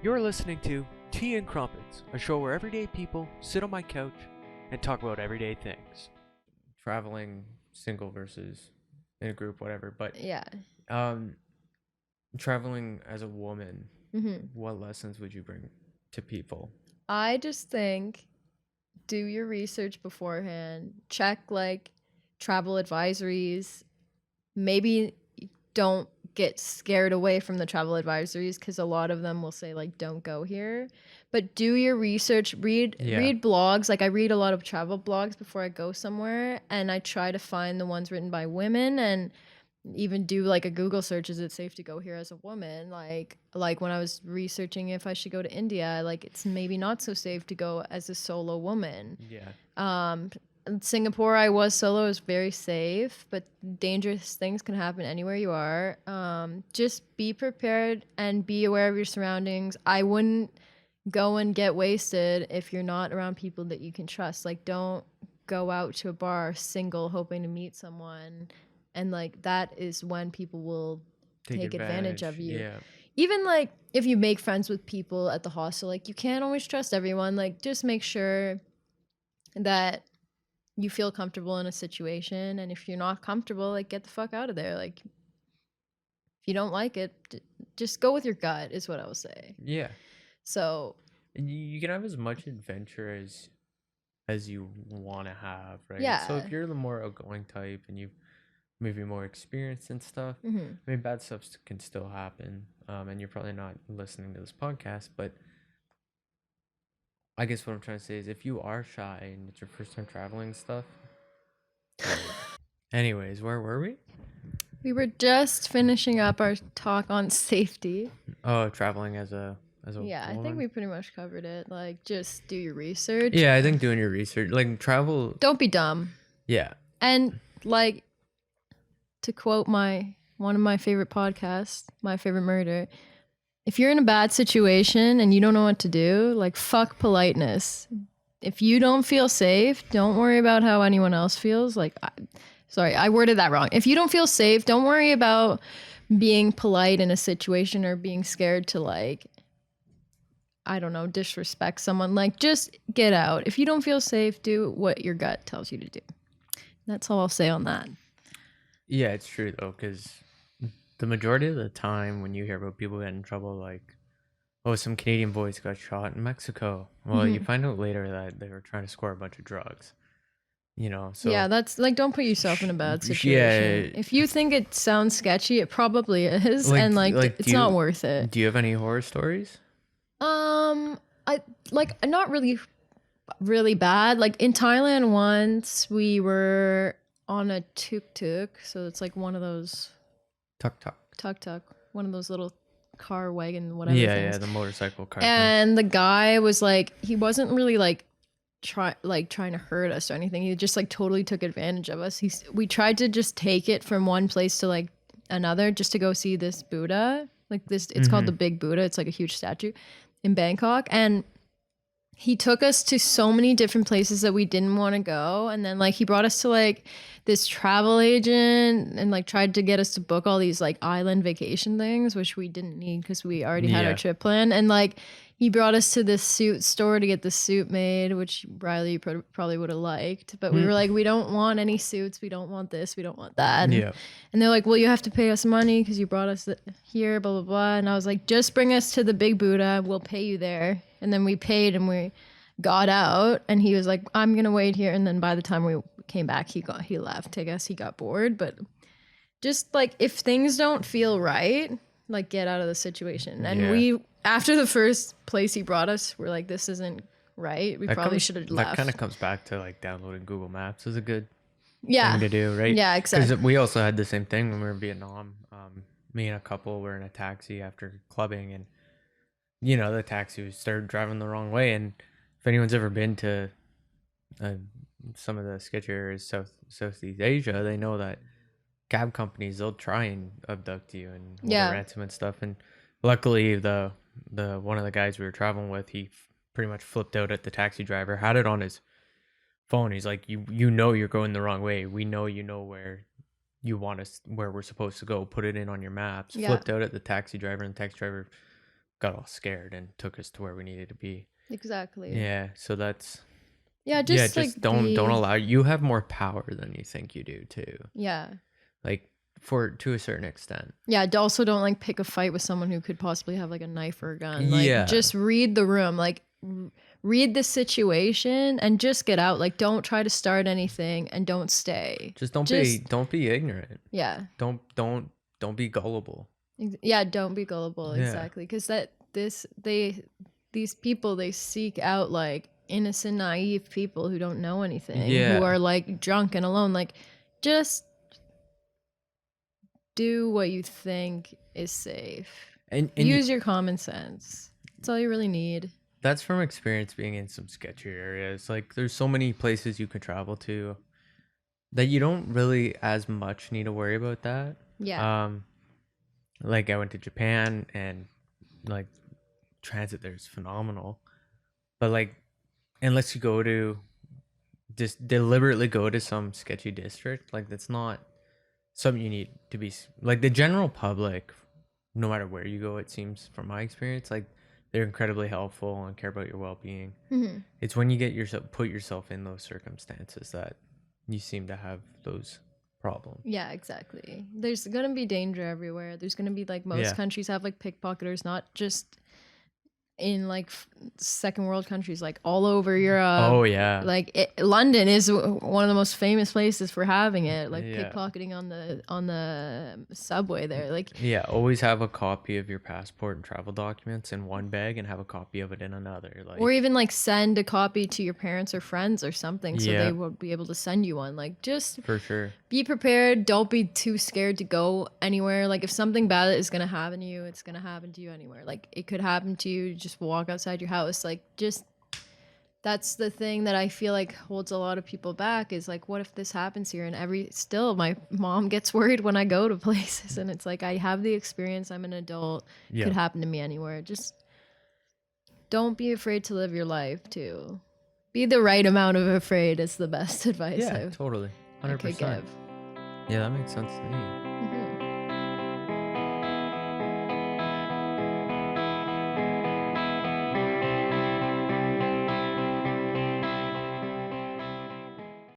You're listening to Tea and Crumpets, a show where everyday people sit on my couch and talk about everyday things. Traveling single versus in a group, whatever. But Yeah. um, traveling as a woman, Mm-hmm. what lessons would you bring to people? I just think do your research beforehand. Check like travel advisories. Maybe don't get scared away from the travel advisories because a lot of them will say like don't go here. But do your research. Read blogs. Like I read a lot of travel blogs before I go somewhere, and I try to find the ones written by women and even do like a Google search. Is it safe to go here as a woman? Like when I was researching if I should go to India, like it's maybe not so safe to go as a solo woman. Yeah. In Singapore, I was solo. It was very safe, but dangerous things can happen anywhere you are. Just be prepared and be aware of your surroundings. I wouldn't go and get wasted if you're not around people that you can trust. Like don't go out to a bar single hoping to meet someone, and like that is when people will take advantage of you. Yeah. Even like if you make friends with people at the hostel, like you can't always trust everyone. Like just make sure that you feel comfortable in a situation, and if you're not comfortable, like get the fuck out of there. Like if you don't like it, just go with your gut is what I will say. Yeah. So You can have as much adventure as you want to have, right? Yeah. So if you're the more outgoing type and you maybe more experienced and stuff, mhm. I mean, bad stuff can still happen. And you're probably not listening to this podcast, but I guess what I'm trying to say is if you are shy and it's your first time traveling and stuff. Anyways, where were we? We were just finishing up our talk on safety. Oh, traveling as a Yeah, I think woman? we pretty much covered it. Like just do your research. Yeah, I think doing your research, like travel. Don't be dumb. Yeah. And like to quote one of my favorite podcasts, My Favorite Murder, if you're in a bad situation and you don't know what to do, like fuck politeness. If you don't feel safe, don't worry about how anyone else feels. Like sorry, I worded that wrong. If you don't feel safe, don't worry about being polite in a situation or being scared to like I don't know, disrespect someone. Like just get out. If you don't feel safe, do what your gut tells you to do. That's all I'll say on that. Yeah, it's true though, because the majority of the time when you hear about people getting in trouble, like, oh, some Canadian boys got shot in Mexico. Well, you find out later that they were trying to score a bunch of drugs. You know, so yeah, that's like don't put yourself in a bad situation. Yeah. If you think it sounds sketchy, it probably is, and like it's not worth it. Do you have any horror stories? I like not really bad. Like in Thailand once we were on a tuk-tuk, so it's like one of those tuk-tuk, one of those little car wagon whatever Yeah, things. yeah, the motorcycle car. And the guy was like, he wasn't really like trying to hurt us or anything. He just like totally took advantage of us. We tried to just take it from one place to like another just to go see this Buddha. Like this, it's called the Big Buddha. It's like a huge statue in Bangkok, and he took us to so many different places that we didn't want to go. And then like he brought us to like this travel agent and like tried to get us to book all these like island vacation things, which we didn't need because we already had our trip planned. And like he brought us to this suit store to get the suit made, which Riley probably would have liked. But we were like, we don't want any suits. We don't want this. We don't want that. And they're like, well, you have to pay us money because you brought us here, blah, blah, blah. And I was like, just bring us to the Big Buddha. We'll pay you there. And then we paid and we got out. And he was like, I'm going to wait here. And then by the time we came back, he left. I guess he got bored. But just like if things don't feel right, like get out of the situation. And we, after the first place he brought us, we're like, this isn't right. We probably should have left. That kind of comes back to like downloading Google Maps is a good thing to do, right? Yeah, exactly. Because we also had the same thing when we were in Vietnam. Me and a couple were in a taxi after clubbing, and you know the taxi started driving the wrong way. And if anyone's ever been to some of the sketchy areas Southeast Asia, they know that cab companies, they'll try and abduct you and hold a ransom and stuff. And luckily the one of the guys we were traveling with, he pretty much flipped out at the taxi driver, had it on his phone. He's like, you know you're going the wrong way. We know you know where you want us, where we're supposed to go. Put it in on your maps. Flipped out at the taxi driver, and the taxi driver got all scared and took us to where we needed to be. Exactly. Yeah, so that's Just like don't allow, you have more power than you think you do too. Yeah. Like to a certain extent. Yeah, also don't like pick a fight with someone who could possibly have like a knife or a gun. Like just read the room, like read the situation and just get out. Like don't try to start anything and don't stay. Just don't be ignorant. Yeah. Don't be gullible. Yeah, don't be gullible. Yeah. Exactly. Because these people, they seek out like innocent, naive people who don't know anything, who are like drunk and alone. Like just do what you think is safe and use your common sense. That's all you really need. That's from experience being in some sketchy areas. Like there's so many places you could travel to that you don't really as much need to worry about that. Yeah. Like I went to Japan and like transit there is phenomenal, but like unless you go to just deliberately go to some sketchy district, like that's not something you need to be like. The general public, no matter where you go, it seems from my experience, like they're incredibly helpful and care about your well-being. Mm-hmm. It's when you put yourself in those circumstances that you seem to have those problems. Yeah, exactly. There's gonna be danger everywhere. There's gonna be like most countries have like pickpocketers, not just in like second world countries, like all over Europe. Oh yeah, like London is one of the most famous places for having it, like pickpocketing on the subway there. Like always have a copy of your passport and travel documents in one bag and have a copy of it in another, like, or even like send a copy to your parents or friends or something so they will be able to send you one. Like just for sure be prepared. Don't be too scared to go anywhere. Like if something bad is gonna happen to you, it's gonna happen to you anywhere. Like it could happen to you, just walk outside your house. Like just that's the thing that I feel like holds a lot of people back, is like, what if this happens here? And still my mom gets worried when I go to places, and it's like, I have the experience, I'm an adult, it could happen to me anywhere. Just don't be afraid to live your life too. Be the right amount of afraid is the best advice totally 100%. I could give. Yeah, that makes sense to me.